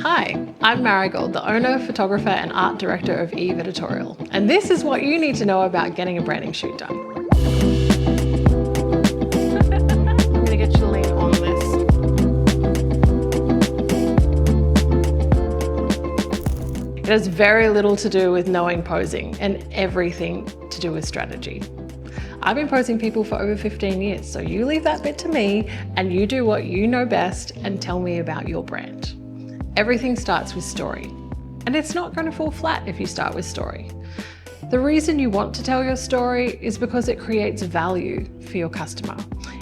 Hi, I'm Marigold, the owner, photographer and art director of Eve Editorial, and this is what you need to know about getting a branding shoot done. I'm going to get you to lean on this. It has very little to do with knowing posing and everything to do with strategy. I've been posing people for over 15 years, so you leave that bit to me and you do what you know best and tell me about your brand. Everything starts with story, and it's not going to fall flat if you start with story. The reason you want to tell your story is because it creates value for your customer.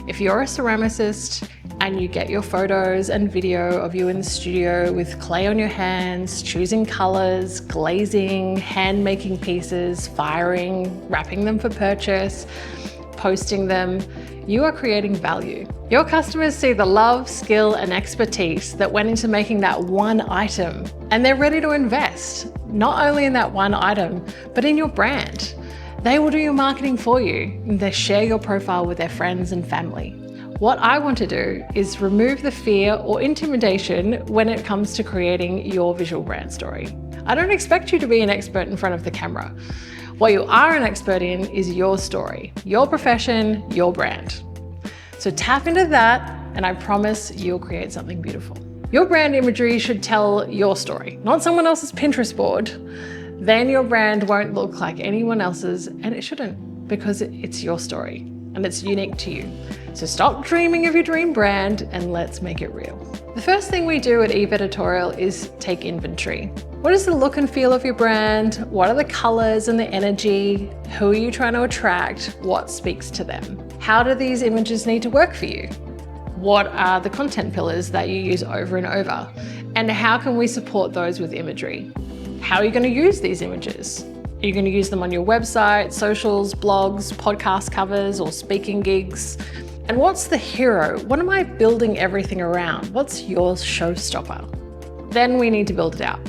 If you're a ceramicist and you get your photos and video of you in the studio with clay on your hands, choosing colors, glazing, hand making pieces, firing, wrapping them for purchase, posting them, you are creating value. Your customers see the love, skill, and expertise that went into making that one item, and they're ready to invest, not only in that one item, but in your brand. They will do your marketing for you, and they share your profile with their friends and family. What I want to do is remove the fear or intimidation when it comes to creating your visual brand story. I don't expect you to be an expert in front of the camera. What you are an expert in is your story, your profession, your brand. So tap into that, and I promise you'll create something beautiful. Your brand imagery should tell your story, not someone else's Pinterest board. Then your brand won't look like anyone else's, and it shouldn't, because it's your story and it's unique to you. So stop dreaming of your dream brand and let's make it real. The first thing we do at Eve Editorial is take inventory. What is the look and feel of your brand? What are the colors and the energy? Who are you trying to attract? What speaks to them? How do these images need to work for you? What are the content pillars that you use over and over? And how can we support those with imagery? How are you going to use these images? Are you going to use them on your website, socials, blogs, podcast covers, or speaking gigs? And what's the hero? What am I building everything around? What's your showstopper? Then we need to build it out.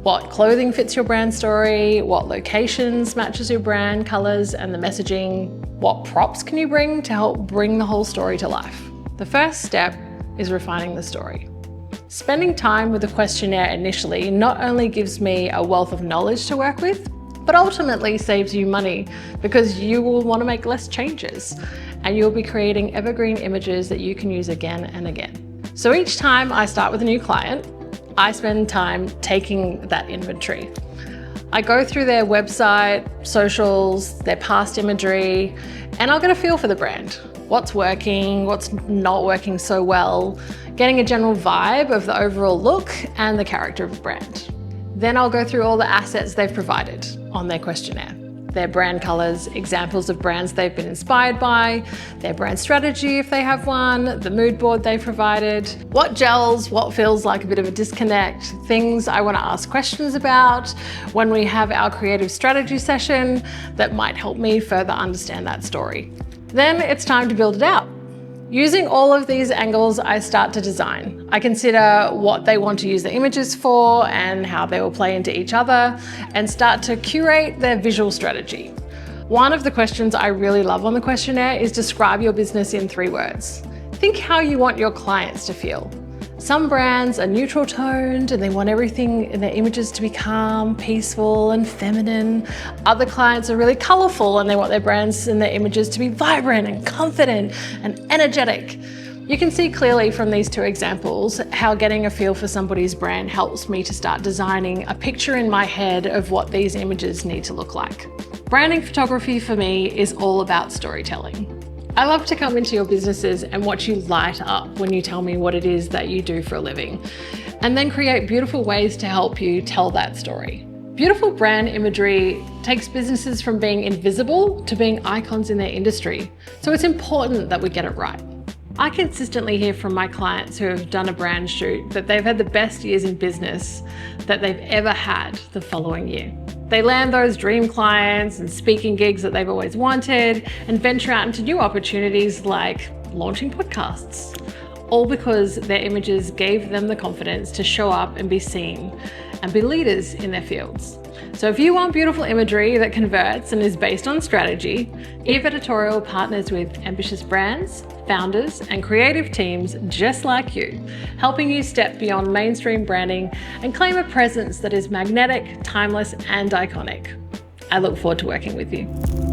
What clothing fits your brand story? What locations matches your brand colors and the messaging? What props can you bring to help bring the whole story to life? The first step is refining the story. Spending time with the questionnaire initially not only gives me a wealth of knowledge to work with, but ultimately saves you money because you will want to make less changes and you'll be creating evergreen images that you can use again and again. So each time I start with a new client, I spend time taking that inventory. I go through their website, socials, their past imagery, and I'll get a feel for the brand. What's working, what's not working so well, getting a general vibe of the overall look and the character of the brand. Then I'll go through all the assets they've provided on their questionnaire. Their brand colors, examples of brands they've been inspired by, their brand strategy if they have one, the mood board they've provided, what gels, what feels like a bit of a disconnect, things I want to ask questions about when we have our creative strategy session that might help me further understand that story. Then it's time to build it out. Using all of these angles, I start to design. I consider what they want to use the images for and how they will play into each other and start to curate their visual strategy. One of the questions I really love on the questionnaire is describe your business in 3 words. Think how you want your clients to feel. Some brands are neutral toned and they want everything in their images to be calm, peaceful, and feminine. Other clients are really colorful and they want their brands and their images to be vibrant and confident and energetic. You can see clearly from these 2 examples how getting a feel for somebody's brand helps me to start designing a picture in my head of what these images need to look like. Branding photography for me is all about storytelling. I love to come into your businesses and watch you light up when you tell me what it is that you do for a living, and then create beautiful ways to help you tell that story. Beautiful brand imagery takes businesses from being invisible to being icons in their industry, so it's important that we get it right. I consistently hear from my clients who have done a brand shoot that they've had the best years in business that they've ever had the following year. They land those dream clients and speaking gigs that they've always wanted and venture out into new opportunities like launching podcasts all because their images gave them the confidence to show up and be seen and be leaders in their fields. So if you want beautiful imagery that converts and is based on strategy, Eve Editorial partners with ambitious brands, founders, and creative teams just like you, helping you step beyond mainstream branding and claim a presence that is magnetic, timeless, and iconic. I look forward to working with you.